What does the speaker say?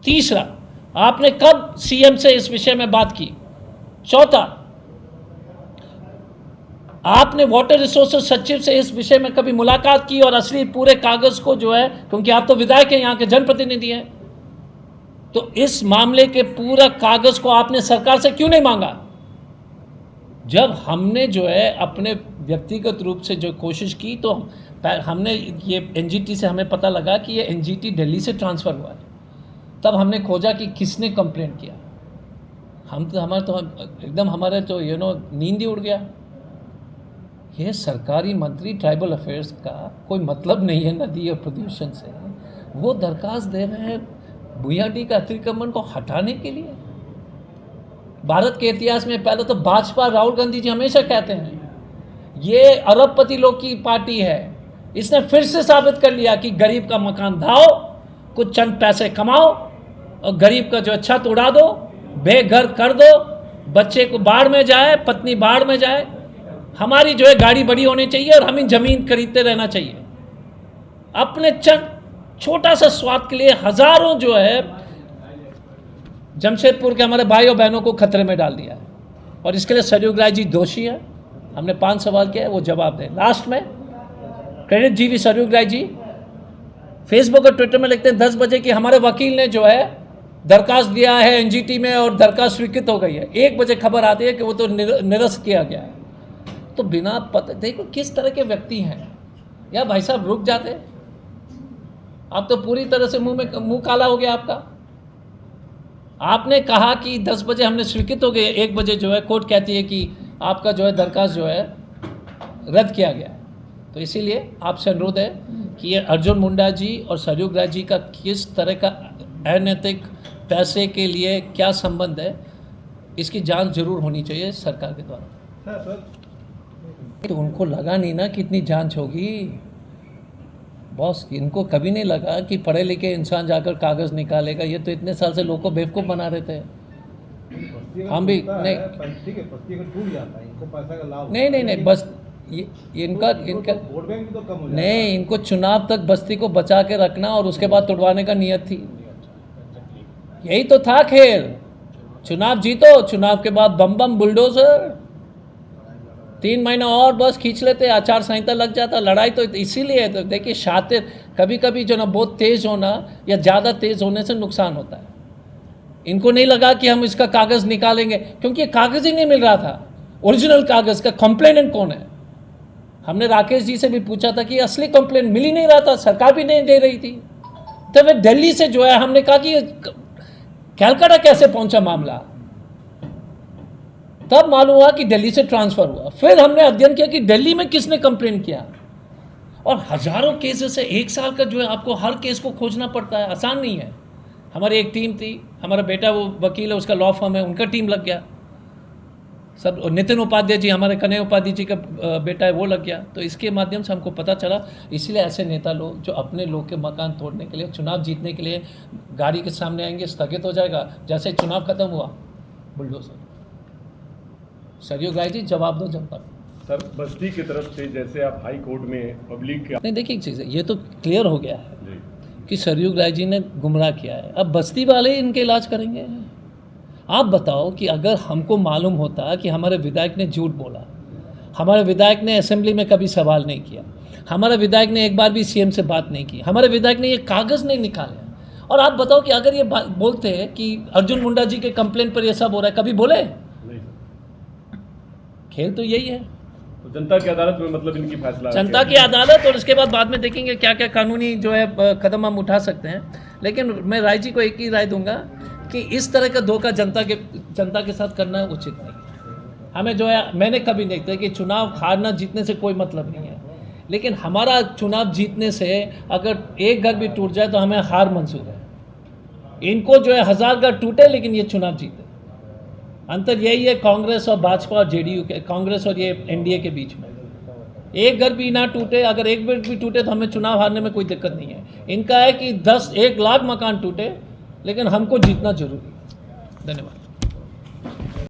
तीसरा, आपने कब सीएम से इस विषय में बात की? चौथा, आपने वाटर रिसोर्सेज सचिव से इस विषय में कभी मुलाकात की और असली पूरे कागज को जो है, क्योंकि आप तो विधायक हैं, यहाँ के जनप्रतिनिधि हैं, तो इस मामले के पूरा कागज को आपने सरकार से क्यों नहीं मांगा? जब हमने जो है अपने व्यक्तिगत रूप से जो कोशिश की, तो हमने ये एनजीटी से हमें पता लगा कि ये एनजीटी दिल्ली से ट्रांसफ़र हुआ है। तब हमने खोजा कि किसने कंप्लेंट किया। हमारे तो नींद ही उड़ गया। ये सरकारी मंत्री ट्राइबल अफेयर्स का कोई मतलब नहीं है नदी और प्रदूषण से। वो दरखास्त दे रहे हैं भुयाडी का अतिक्रमण को हटाने के लिए। भारत के इतिहास में पहले तो भाजपा, राहुल गांधी जी हमेशा कहते हैं ये अरबपति लोग की पार्टी है। इसने फिर से साबित कर लिया कि गरीब का मकान ढाओ, कुछ चंद पैसे कमाओ और गरीब का जो छत उड़ा दो, बेघर कर दो, बच्चे को बाढ़ में जाए, पत्नी बाढ़ में जाए। हमारी जो है गाड़ी बड़ी होनी चाहिए और हमें ज़मीन खरीदते रहना चाहिए। अपने छोटा सा स्वार्थ के लिए हज़ारों जो है जमशेदपुर के हमारे भाई और बहनों को खतरे में डाल दिया है, और इसके लिए सरयू राय जी दोषी है। हमने 5 सवाल किया है, वो जवाब दें। लास्ट में क्रेडिट जी भी सरयू राय जी फेसबुक और ट्विटर में लिखते हैं 10 बजे कि हमारे वकील ने जो है दरखास्त दिया है एनजीटी में और दरखास्त स्वीकृत हो गई है। 1 बजे खबर आती है कि वो तो निरस्त किया गया है। तो बिना पता, देखो किस तरह के व्यक्ति हैं। या भाई साहब रुक जाते, आप तो पूरी तरह से मुंह काला हो गया आपका। आपने कहा कि 10 बजे हमने स्वीकृत हो गए, 1 बजे जो है कोर्ट कहती है कि आपका जो है दरखास्त जो है रद्द किया गया। तो इसीलिए आपसे अनुरोध है कि ये अर्जुन मुंडा जी और सरयू राय जी का किस तरह का अनैतिक पैसे के लिए क्या संबंध है, इसकी जांच जरूर होनी चाहिए सरकार के द्वारा। तो उनको लगा नहीं ना कि इतनी जांच होगी। बॉस, इनको कभी नहीं लगा कि पढ़े लिखे इंसान जाकर कागज़ निकालेगा। ये तो इतने साल से लोगों को बेवकूफ़ बना रहे थे। हम भी नहीं, बस इनका नहीं, इनको चुनाव तक बस्ती को बचा के रखना और उसके बाद तोड़वाने का नियत थी। यही तो था खेल। चुनाव जीतो, चुनाव के बाद बम बम बुलडोजर। 3 महीना और बस खींच लेते, आचार संहिता लग जाता। लड़ाई तो इसीलिए है। तो देखिए शातिर कभी कभी जो ना बहुत तेज़ होना या ज़्यादा तेज़ होने से नुकसान होता है। इनको नहीं लगा कि हम इसका कागज़ निकालेंगे, क्योंकि कागज़ ही नहीं मिल रहा था। ओरिजिनल कागज़ का कंप्लेनेंट कौन है? हमने राकेश जी से भी पूछा था कि असली कंप्लेंट मिल ही नहीं रहा था, सरकार भी नहीं दे रही थी। तो वे दिल्ली से जो है हमने कहा कि कैलकाटा कैसे पहुंचा मामला, तब मालूम हुआ कि दिल्ली से ट्रांसफ़र हुआ। फिर हमने अध्ययन किया कि दिल्ली में किसने कंप्लेंट किया। और हज़ारों केसेस से 1 साल का जो है आपको हर केस को खोजना पड़ता है, आसान नहीं है। हमारी एक टीम थी, हमारा बेटा वो वकील है, उसका लॉ फर्म है, उनका टीम लग गया सब। नितिन उपाध्याय जी, हमारे कन्हैया उपाध्याय जी का बेटा है, वो लग गया। तो इसके माध्यम से हमको पता चला। इसलिए ऐसे नेता लोग जो अपने लोग के मकान तोड़ने के लिए, चुनाव जीतने के लिए गाड़ी के सामने आएंगे, स्थगित हो जाएगा। जैसे चुनाव खत्म हुआ, बुलडोजर। सरयू राय जी, जवाब दो जनता को। सर, बस्ती की तरफ से जैसे आप हाई कोर्ट में पब्लिक के नहीं, देखिए एक चीज़ है, ये तो क्लियर हो गया है कि सरयू राय जी ने गुमराह किया है। अब बस्ती वाले इनके इलाज करेंगे। आप बताओ कि अगर हमको मालूम होता कि हमारे विधायक ने झूठ बोला, हमारे विधायक ने असेंबली में कभी सवाल नहीं किया, हमारे विधायक ने एक बार भी सीएम से बात नहीं की, हमारे विधायक ने ये कागज़ नहीं निकाले, और आप बताओ कि अगर ये बोलते हैं कि अर्जुन मुंडा जी के कंप्लेंट पर ये सब हो रहा है, कभी बोले? खेल तो यही है। तो जनता की अदालत में मतलब इनकी फैसला, जनता की अदालत, और उसके बाद में देखेंगे क्या क्या कानूनी जो है कदम हम उठा सकते हैं। लेकिन मैं राय जी को एक ही राय दूंगा कि इस तरह का धोखा जनता के साथ करना उचित नहीं। हमें जो है, मैंने कभी नहीं देखा कि चुनाव हारना जीतने से कोई मतलब नहीं है, लेकिन हमारा चुनाव जीतने से अगर एक घर भी टूट जाए तो हमें हार मंजूर है। इनको जो है 1000 घर टूटे लेकिन ये चुनाव जीते। अंतर यही है कांग्रेस और भाजपा और जेडीयू के, कांग्रेस और ये एनडीए के बीच में। एक घर भी ना टूटे, अगर एक घर भी टूटे तो हमें चुनाव हारने में कोई दिक्कत नहीं है। इनका है कि 1 लाख मकान टूटे लेकिन हमको जीतना जरूरी है। धन्यवाद।